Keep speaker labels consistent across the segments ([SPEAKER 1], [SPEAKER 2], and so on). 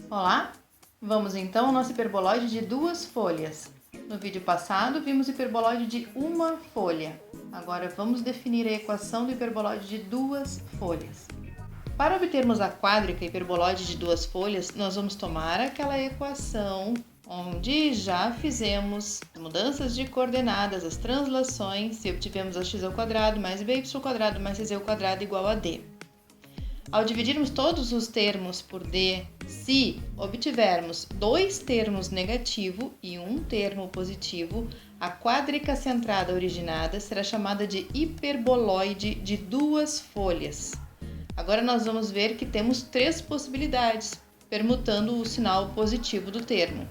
[SPEAKER 1] Olá! Vamos então ao nosso hiperboloide de duas folhas. No vídeo passado vimos o hiperboloide de uma folha. Agora vamos definir a equação do hiperboloide de duas folhas. Para obtermos a quádrica hiperboloide de duas folhas, nós vamos tomar aquela equação onde já fizemos mudanças de coordenadas, as translações, e obtivemos ax ao quadrado mais by quadrado mais cz ao quadrado igual a d. Ao dividirmos todos os termos por d, se obtivermos dois termos negativos e um termo positivo, a quádrica centrada originada será chamada de hiperboloide de duas folhas. Agora nós vamos ver que temos três possibilidades, permutando o sinal positivo do termo.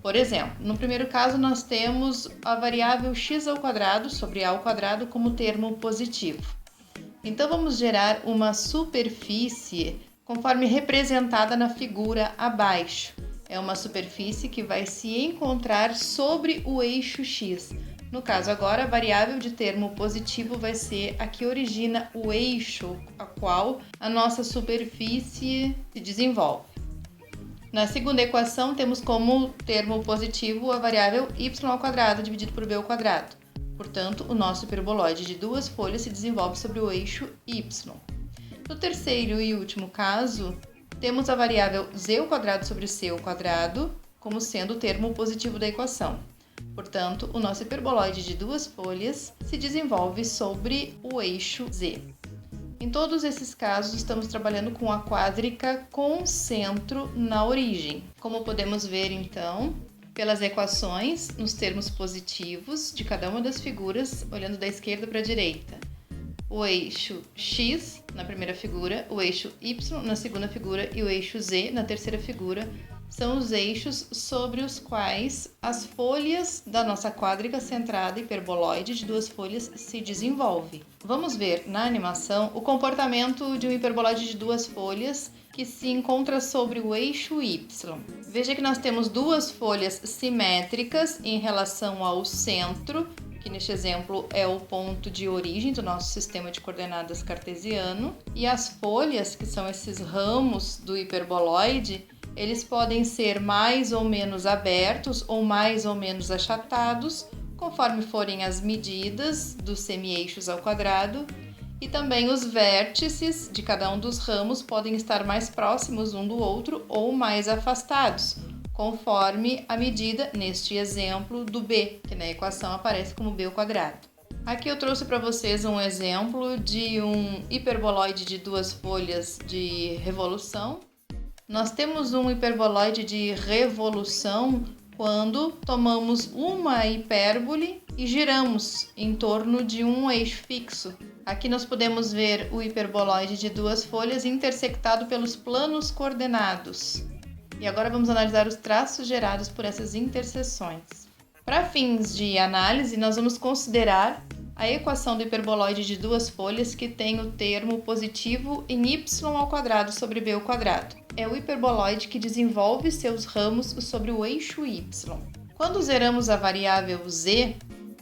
[SPEAKER 1] Por exemplo, no primeiro caso nós temos a variável x ao quadrado sobre a ao quadrado como termo positivo. Então vamos gerar uma superfície conforme representada na figura abaixo. É uma superfície que vai se encontrar sobre o eixo x. No caso agora, a variável de termo positivo vai ser a que origina o eixo a qual a nossa superfície se desenvolve. Na segunda equação temos como termo positivo a variável y ao quadrado dividido por b ao quadrado. Portanto, o nosso hiperboloide de duas folhas se desenvolve sobre o eixo y. No terceiro e último caso, temos a variável z ao quadrado sobre c ao quadrado como sendo o termo positivo da equação. Portanto, o nosso hiperboloide de duas folhas se desenvolve sobre o eixo z. Em todos esses casos, estamos trabalhando com a quádrica com centro na origem. Como podemos ver, então, pelas equações nos termos positivos de cada uma das figuras, olhando da esquerda para a direita. O eixo x na primeira figura, o eixo y na segunda figura e o eixo z na terceira figura são os eixos sobre os quais as folhas da nossa quádrica centrada hiperboloide de duas folhas se desenvolve. Vamos ver na animação o comportamento de um hiperboloide de duas folhas que se encontra sobre o eixo y. Veja que nós temos duas folhas simétricas em relação ao centro, que neste exemplo é o ponto de origem do nosso sistema de coordenadas cartesiano, e as folhas, que são esses ramos do hiperboloide, eles podem ser mais ou menos abertos ou mais ou menos achatados, conforme forem as medidas dos semi-eixos ao quadrado, e também os vértices de cada um dos ramos podem estar mais próximos um do outro ou mais afastados, conforme a medida, neste exemplo, do b, que na equação aparece como b ao quadrado. Aqui eu trouxe para vocês um exemplo de um hiperboloide de duas folhas de revolução. Nós temos um hiperboloide de revolução quando tomamos uma hipérbole e giramos em torno de um eixo fixo. Aqui nós podemos ver o hiperboloide de duas folhas intersectado pelos planos coordenados. E agora vamos analisar os traços gerados por essas interseções. Para fins de análise, nós vamos considerar a equação do hiperboloide de duas folhas que tem o termo positivo em y ao quadrado sobre b ao quadrado. É o hiperboloide que desenvolve seus ramos sobre o eixo y. Quando zeramos a variável z,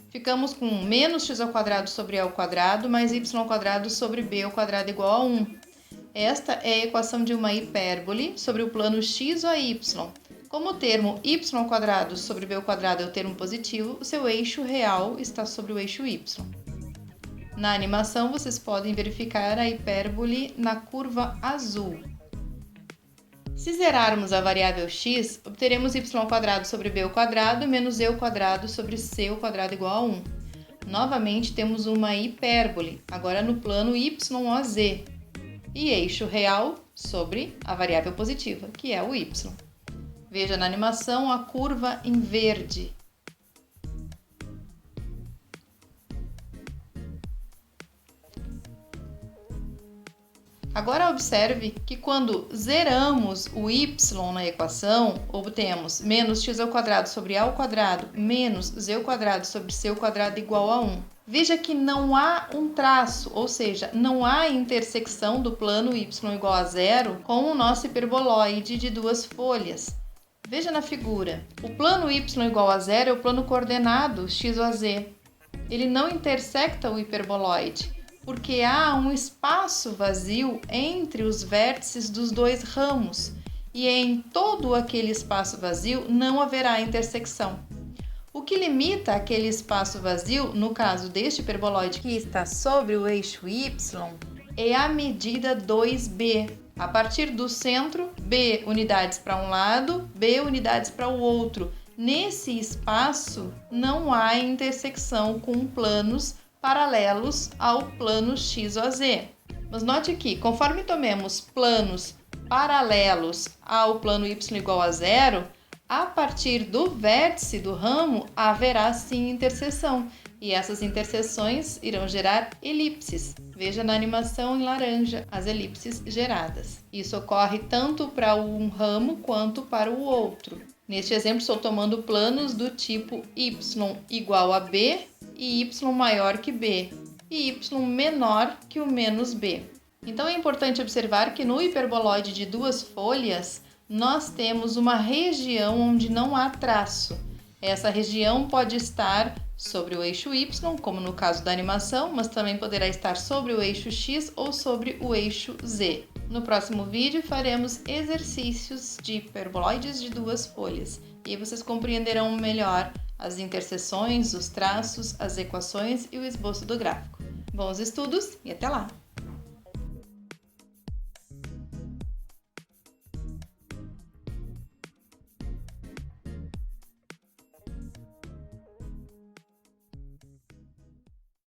[SPEAKER 1] ficamos com menos x ao quadrado sobre a ao quadrado mais y ao quadrado sobre b ao quadrado igual a 1. Esta é a equação de uma hipérbole sobre o plano x ou y. Como o termo y ao quadrado sobre b ao quadrado é o termo positivo, o seu eixo real está sobre o eixo y. Na animação, vocês podem verificar a hipérbole na curva azul. Se zerarmos a variável x, obteremos y ao quadrado sobre b ao quadrado menos e ao quadrado sobre c ao quadrado igual a 1. Novamente, temos uma hipérbole, agora no plano yoz, e eixo real sobre a variável positiva, que é o y. Veja na animação a curva em verde. Agora observe que quando zeramos o y na equação, obtemos menos x ao quadrado sobre a ao quadrado menos z ao quadrado sobre c ao quadrado igual a 1. Veja que não há um traço, ou seja, não há intersecção do plano y igual a zero com o nosso hiperboloide de duas folhas. Veja na figura, o plano y igual a zero é o plano coordenado x ou z. Ele não intersecta o hiperboloide, porque há um espaço vazio entre os vértices dos dois ramos e em todo aquele espaço vazio não haverá intersecção. O que limita aquele espaço vazio, no caso deste hiperboloide que está sobre o eixo y, é a medida 2b. A partir do centro, b unidades para um lado, b unidades para o outro. Nesse espaço não há intersecção com planos paralelos ao plano x ou z. Mas note que, conforme tomemos planos paralelos ao plano y igual a zero, a partir do vértice do ramo haverá sim interseção, e essas interseções irão gerar elipses. Veja na animação em laranja as elipses geradas. Isso ocorre tanto para um ramo quanto para o outro. Neste exemplo, estou tomando planos do tipo y igual a b e y maior que b e y menor que o menos b. Então é importante observar que no hiperboloide de duas folhas, nós temos uma região onde não há traço. Essa região pode estar sobre o eixo y, como no caso da animação, mas também poderá estar sobre o eixo x ou sobre o eixo z. No próximo vídeo faremos exercícios de hiperboloides de duas folhas e aí vocês compreenderão melhor as interseções, os traços, as equações e o esboço do gráfico. Bons estudos e até lá!